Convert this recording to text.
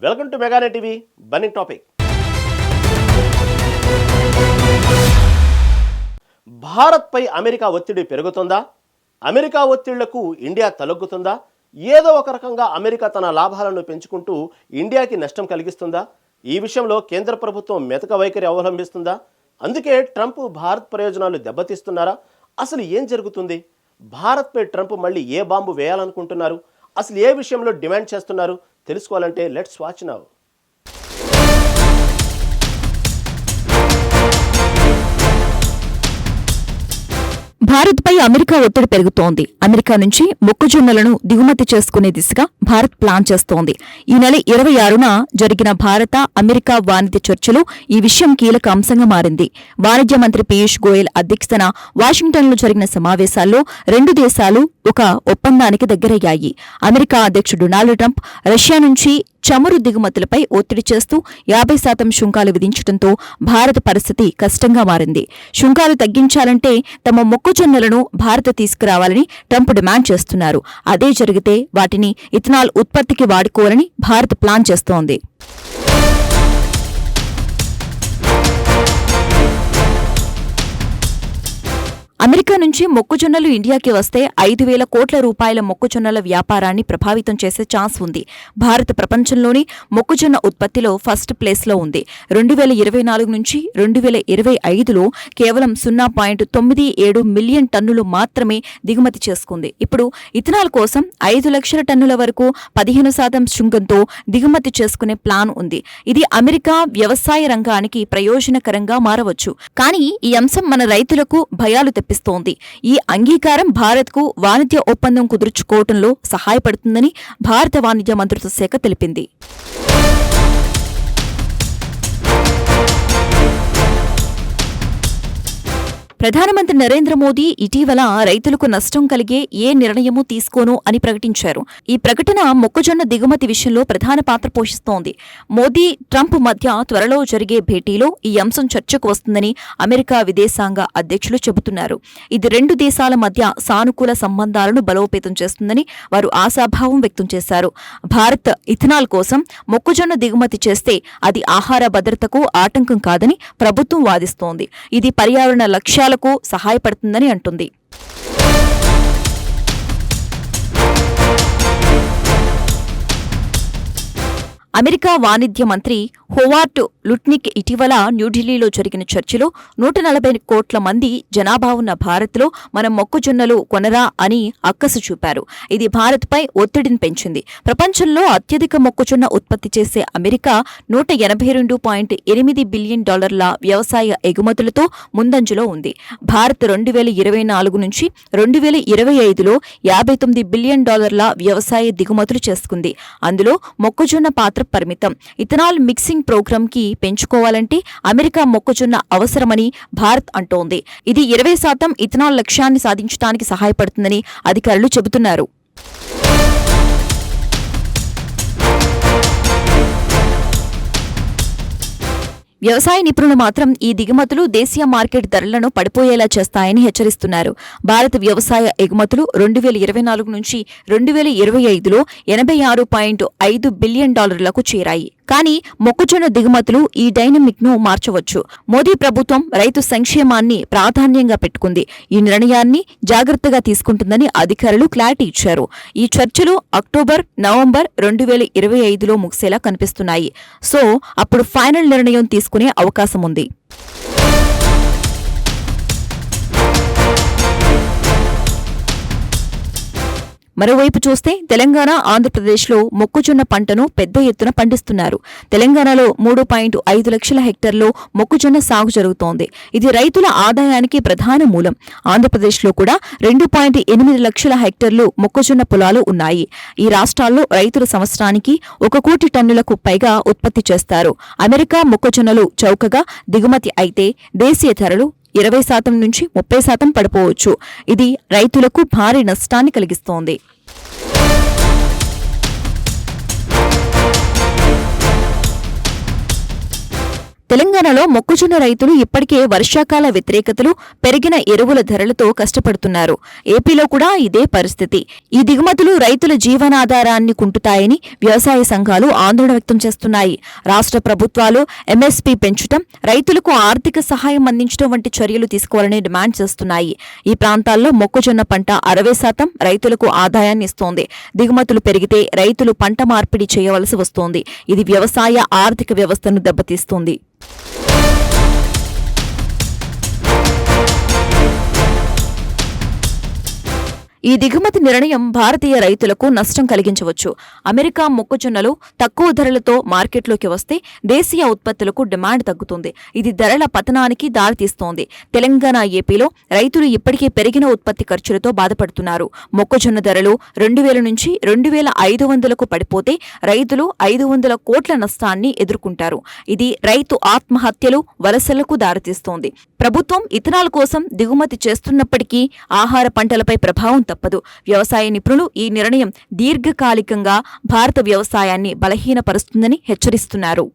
Welcome to మెగానే TV burning topic. భారత్పై America ఒత్తిడి పెరుగుతుందా? అమెరికా ఒత్తిళ్లకు ఇండియా తలొగ్గుతుందా? ఏదో ఒక రకంగా అమెరికా తన లాభాలను పెంచుకుంటూ ఇండియాకి నష్టం కలిగిస్తుందా? ఈ విషయంలో కేంద్ర ప్రభుత్వం మెతక వైఖరి అవలంబిస్తుందా? అందుకే ట్రంప్ భారత్ ప్రయోజనాలు దెబ్బతీస్తున్నారా? అసలు ఏం జరుగుతుంది? భారత్పై ట్రంప్ మళ్ళీ ఏ బాంబు వేయాలనుకుంటున్నారు? అసలు ఏ విషయంలో డిమాండ్ చేస్తున్నారు? తెలుసుకోవాలంటే లెట్స్ వాచ్ నౌ. భారత్పై అమెరికా ఒత్తిడి పెరుగుతోంది. అమెరికా నుంచి మొక్కజొన్నలను దిగుమతి చేసుకునే దిశగా భారత్ ప్లాన్ చేస్తోంది. ఈ నెల 26న జరిగిన భారత అమెరికా వాణిజ్య చర్చలో ఈ విషయం కీలక అంశంగా మారింది. వాణిజ్య మంత్రి పీయూష్ గోయల్ అధ్యక్షతన వాషింగ్టన్లో జరిగిన సమావేశాల్లో రెండు దేశాలు ఒక ఒప్పందానికి దగ్గరయ్యాయి. అమెరికా అధ్యక్షుడు డొనాల్డ్ ట్రంప్ రష్యా నుంచి చమురు దిగుమతులపై ఒత్తిడి చేస్తూ 50% సుంకాలు విధించడంతో భారత పరిస్థితి కష్టంగా మారింది. సుంకాలు తగ్గించాలంటే తమ మొక్కజొన్నలను భారత్ తీసుకురావాలని ట్రంప్ డిమాండ్ చేస్తున్నారు. అదే జరిగితే వాటిని ఇథనాల్ ఉత్పత్తికి వాడుకోవాలని భారత్ ప్లాన్ చేస్తోంది. అమెరికా నుంచి మొక్కజొన్నలు ఇండియాకి వస్తే 5,000 కోట్ల రూపాయల మొక్కజొన్నల వ్యాపారాన్ని ప్రభావితం చేసే ఛాన్స్ ఉంది. భారత్ ప్రపంచంలోని మొక్కజొన్న ఉత్పత్తిలో ఫస్ట్ ప్లేస్లో ఉంది. 2024 నుంచి 2025లో కేవలం 0.97 మిలియన్ టన్నులు మాత్రమే దిగుమతి చేసుకుంది. ఇప్పుడు ఇథనాల్ కోసం 5 లక్షల టన్నుల వరకు 15% సుంకంతో దిగుమతి చేసుకునే ప్లాన్ ఉంది. ఇది అమెరికా వ్యవసాయ రంగానికి ప్రయోజనకరంగా మారవచ్చు. కానీ ఈ అంశం మన రైతులకు భయాలు తెప్పిస్తోంది. ఈ అంగీకారం భారత్కు వాణిజ్య ఒప్పందం కుదుర్చుకోవడంలో సహాయపడుతుందని భారత వాణిజ్య మంత్రిత్వ శాఖ తెలిపింది. ప్రధానమంత్రి నరేంద్ర మోదీ ఇటీవల రైతులకు నష్టం కలిగే ఏ నిర్ణయమూ తీసుకోను అని ప్రకటించారు. ఈ ప్రకటన మొక్కజొన్న దిగుమతి విషయంలో ప్రధాన పాత్ర పోషిస్తోంది. మోదీ ట్రంప్ మధ్య త్వరలో జరిగే భేటీలో ఈ అంశం చర్చకు వస్తుందని అమెరికా విదేశాంగ అధ్యక్షులు చెబుతున్నారు. ఇది రెండు దేశాల మధ్య సానుకూల సంబంధాలను బలోపేతం చేస్తుందని వారు ఆశాభావం వ్యక్తం చేశారు. భారత్ ఇథనాల్ కోసం మొక్కజొన్న దిగుమతి చేస్తే అది ఆహార భద్రతకు ఆటంకం కాదని ప్రభుత్వం వాదిస్తోంది. ఇది పర్యావరణ లక్ష్యాలకు సహాయపడుతుందని అంటుంది. అమెరికా వాణిజ్య మంత్రి హోవార్డ్ లుట్నిక్ ఇటీవల న్యూఢిల్లీలో జరిగిన చర్చలో 140 కోట్ల మంది జనాభా ఉన్న భారత్లో మనం మొక్కజొన్నలు కొనరా అని అక్కసు చూపారు. ఇది భారత్పై ఒత్తిడిని పెంచింది. ప్రపంచంలో అత్యధిక మొక్కజొన్న ఉత్పత్తి చేసే అమెరికా $182.8 బిలియన్ వ్యవసాయ ఎగుమతులతో ముందంజలో ఉంది. భారత్ 2024 నుంచి 2025లో $59 బిలియన్ వ్యవసాయ దిగుమతులు చేసుకుంది. అందులో మొక్కజొన్న పాత్ర పరిమితం. ఇథనాల్ మిక్సింగ్ ప్రోగ్రాంకి పెంచుకోవాలంటే అమెరికా మొక్కజొన్న అవసరమని భారత్ అంటోంది. ఇది 20% ఇథనాల్ లక్ష్యాన్ని సాధించడానికి సహాయపడుతుందని అధికారులు చెబుతున్నారు. వ్యవసాయ నిపుణులు మాత్రం ఈ దిగుమతులు దేశీయ మార్కెట్ ధరలను పడిపోయేలా చేస్తాయని హెచ్చరిస్తున్నారు. భారత వ్యవసాయ ఎగుమతులు 2024 నుంచి 2025లో $86.5 బిలియన్ చేరాయి. కానీ మొక్కజొన్న దిగుమతులు ఈ డైనమిక్ ను మార్చవచ్చు. మోదీ ప్రభుత్వం రైతు సంక్షేమాన్ని ప్రాధాన్యంగా పెట్టుకుంది. ఈ నిర్ణయాన్ని జాగ్రత్తగా తీసుకుంటుందని అధికారులు క్లారిటీ ఇచ్చారు. ఈ చర్చలు అక్టోబర్, నవంబర్ 2025లో ముగిసేలా కనిపిస్తున్నాయి. సో అప్పుడు ఫైనల్ నిర్ణయం తీసుకునే అవకాశం ఉంది. మరోవైపు చూస్తే తెలంగాణ, ఆంధ్రప్రదేశ్లో మొక్కజొన్న పంటను పెద్ద ఎత్తున పండిస్తున్నారు. తెలంగాణలో 3.5 లక్షల హెక్టార్లో మొక్కజొన్న సాగు జరుగుతోంది. ఇది రైతుల ఆదాయానికి ప్రధాన మూలం. ఆంధ్రప్రదేశ్లో కూడా 2.8 లక్షల హెక్టార్లు మొక్కజొన్న పొలాలు ఉన్నాయి. ఈ రాష్ట్రాల్లో రైతులు సంవత్సరానికి 1 కోటి టన్నులకు పైగా ఉత్పత్తి చేస్తారు. అమెరికా మొక్కజొన్నలు చౌకగా దిగుమతి అయితే దేశీయ ధరలు 20% నుంచి 30% పడిపోవచ్చు. ఇది రైతులకు భారీ నష్టాన్ని కలిగిస్తోంది. తెలంగాణలో మొక్కజొన్న రైతులు ఇప్పటికే వర్షాకాల వ్యతిరేకతలు, పెరిగిన ఎరువుల ధరలతో కష్టపడుతున్నారు. ఏపీలో కూడా ఇదే పరిస్థితి. ఈ దిగుమతులు రైతుల జీవనాధారాన్ని కుంటుతాయని వ్యవసాయ సంఘాలు ఆందోళన వ్యక్తం చేస్తున్నాయి. రాష్ట్ర ప్రభుత్వాలు ఎంఎస్పీ పెంచడం, రైతులకు ఆర్థిక సహాయం అందించడం వంటి చర్యలు తీసుకోవాలని డిమాండ్ చేస్తున్నాయి. ఈ ప్రాంతాల్లో మొక్కజొన్న పంట 60% రైతులకు ఆదాయాన్ని ఇస్తోంది. దిగుమతులు పెరిగితే రైతులు పంట మార్పిడి చేయవలసి వస్తోంది. ఇది వ్యవసాయ ఆర్థిక వ్యవస్థను దెబ్బతీస్తుంది. ఈ దిగుమతి నిర్ణయం భారతీయ రైతులకు నష్టం కలిగించవచ్చు. అమెరికా మొక్కజొన్నలు తక్కువ ధరలతో మార్కెట్లోకి వస్తే దేశీయ ఉత్పత్తులకు డిమాండ్ తగ్గుతుంది. ఇది ధరల పతనానికి దారితీస్తోంది. తెలంగాణ, ఏపీలో రైతులు ఇప్పటికే పెరిగిన ఉత్పత్తి ఖర్చులతో బాధపడుతున్నారు. మొక్కజొన్న ధరలు 2000 నుంచి 2500కు పడిపోతే రైతులు 500 కోట్ల నష్టాన్ని ఎదుర్కొంటారు. ఇది రైతు ఆత్మహత్యలు, వలసలకు దారితీస్తోంది. ప్రభుత్వం ఇథనాల్ కోసం దిగుమతి చేస్తున్నప్పటికీ ఆహార పంటలపై ప్రభావం తప్పదు. వ్యవసాయ నిపుణులు ఈ నిర్ణయం దీర్ఘకాలికంగా భారత వ్యవసాయాన్ని బలహీనపరుస్తుందని హెచ్చరిస్తున్నారు.